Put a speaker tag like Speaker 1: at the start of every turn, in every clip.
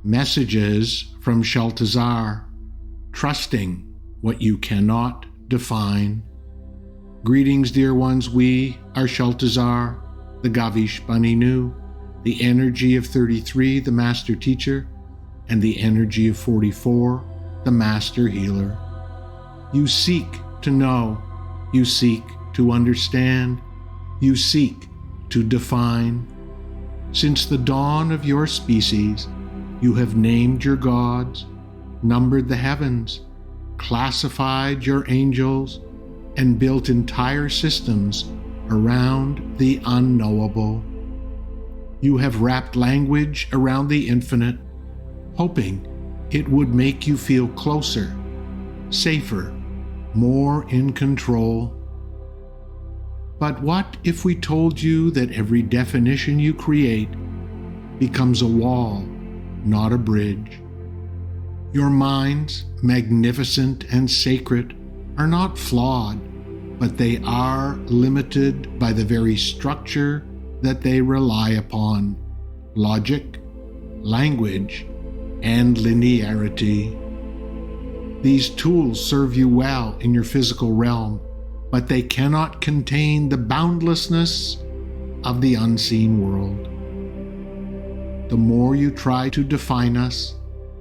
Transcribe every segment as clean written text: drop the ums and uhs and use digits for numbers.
Speaker 1: Messages from Shaltazar, trusting what you cannot define. Greetings, dear ones. We are Shaltazar, the Gavish Baninu, the energy of 33, the Master Teacher, and the energy of 44, the Master Healer. You seek to know, you seek to understand, you seek to define. Since the dawn of your species, you have named your gods, numbered the heavens, classified your angels, and built entire systems around the unknowable. You have wrapped language around the infinite, hoping it would make you feel closer, safer, more in control. But what if we told you that every definition you create becomes a wall, not a bridge? Your minds, magnificent and sacred, are not flawed, but they are limited by the very structure that they rely upon: logic, language, and linearity. These tools serve you well in your physical realm, but they cannot contain the boundlessness of the unseen world. The more you try to define us,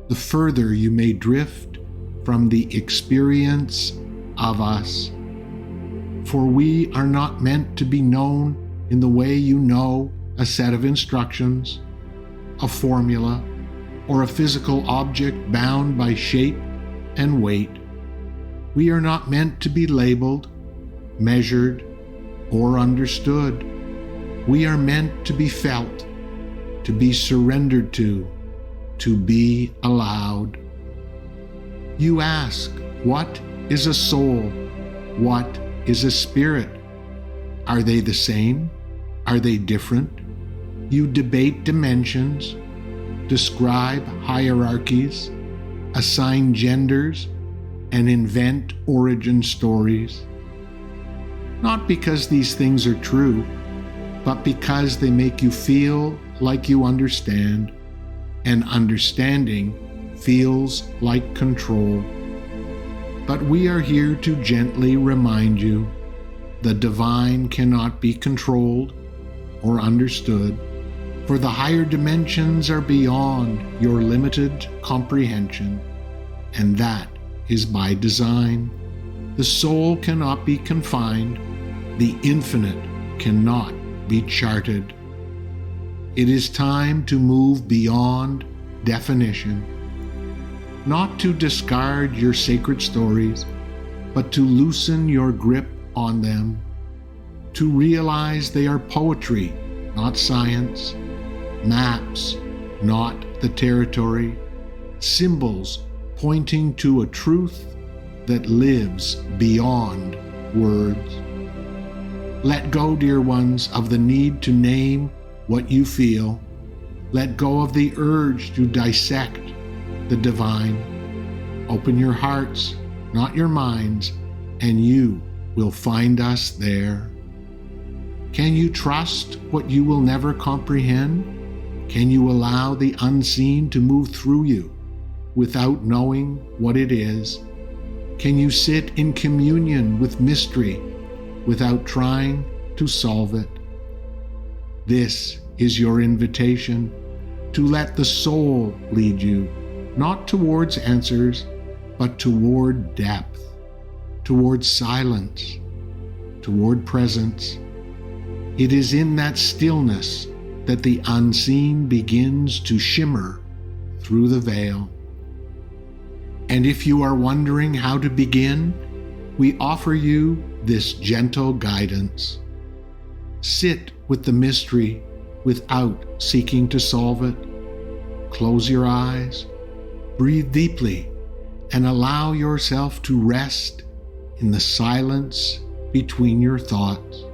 Speaker 1: the further you may drift from the experience of us. For we are not meant to be known in the way you know a set of instructions, a formula, or a physical object bound by shape and weight. We are not meant to be labeled, measured, or understood. We are meant to be felt, to be surrendered to be allowed. You ask, what is a soul? What is a spirit? Are they the same? Are they different? You debate dimensions, describe hierarchies, assign genders, and invent origin stories. Not because these things are true, but because they make you feel like you understand, and understanding feels like control. But we are here to gently remind you the divine cannot be controlled or understood, for the higher dimensions are beyond your limited comprehension, and that is by design. The soul cannot be confined, the infinite cannot be charted. It is time to move beyond definition, not to discard your sacred stories, but to loosen your grip on them, to realize they are poetry, not science, maps, not the territory, symbols pointing to a truth that lives beyond words. Let go, dear ones, of the need to name what you feel. Let go of the urge to dissect the divine. Open your hearts, not your minds, and you will find us there. Can you trust what you will never comprehend? Can you allow the unseen to move through you without knowing what it is? Can you sit in communion with mystery without trying to solve it? This is your invitation to let the soul lead you, not towards answers, but toward depth, toward silence, toward presence. It is in that stillness that the unseen begins to shimmer through the veil. And if you are wondering how to begin, we offer you this gentle guidance. Sit with the mystery without seeking to solve it. Close your eyes, breathe deeply, and allow yourself to rest in the silence between your thoughts.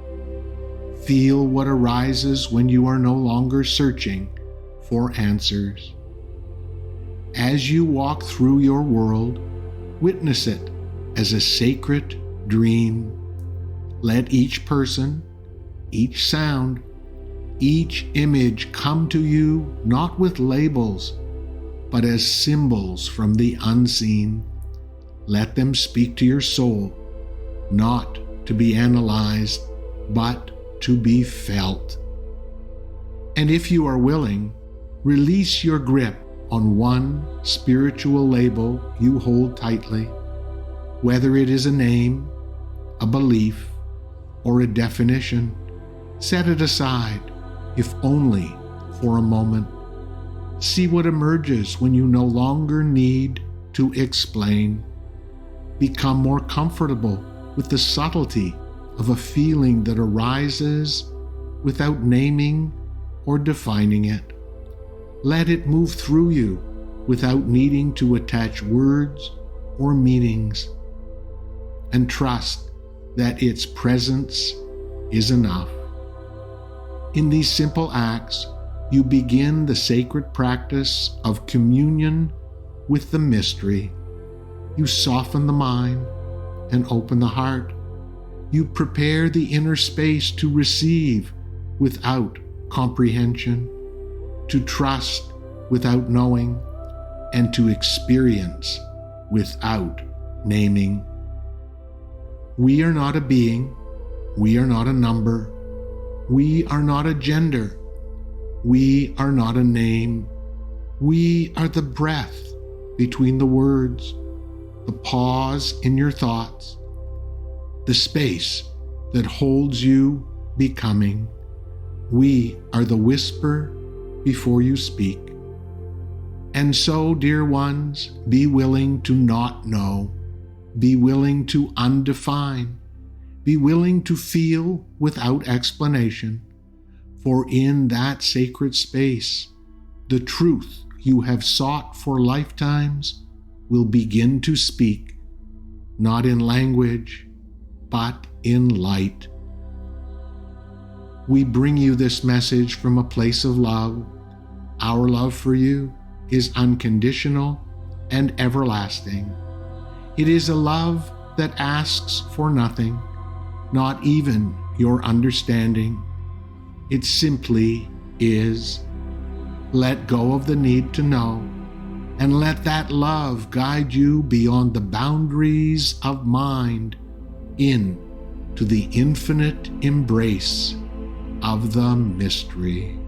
Speaker 1: Feel what arises when you are no longer searching for answers. As you walk through your world, witness it as a sacred dream. Let each person, each sound, each image come to you not with labels, but as symbols from the unseen. Let them speak to your soul, not to be analyzed, but to be felt. And if you are willing, release your grip on one spiritual label you hold tightly, whether it is a name, a belief, or a definition. Set it aside, if only for a moment. See what emerges when you no longer need to explain. Become more comfortable with the subtlety of a feeling that arises without naming or defining it. Let it move through you without needing to attach words or meanings. And trust that its presence is enough. In these simple acts, you begin the sacred practice of communion with the mystery. You soften the mind and open the heart. You prepare the inner space to receive without comprehension, to trust without knowing, and to experience without naming. We are not a being. We are not a number. We are not a gender. We are not a name. We are the breath between the words, the pause in your thoughts, the space that holds you becoming. We are the whisper before you speak. And so, dear ones, be willing to not know. Be willing to undefine. Be willing to feel without explanation. For in that sacred space, the truth you have sought for lifetimes will begin to speak, not in language, but in light. We bring you this message from a place of love. Our love for you is unconditional and everlasting. It is a love that asks for nothing, not even your understanding. It simply is. Let go of the need to know, and let that love guide you beyond the boundaries of mind into the infinite embrace of the mystery.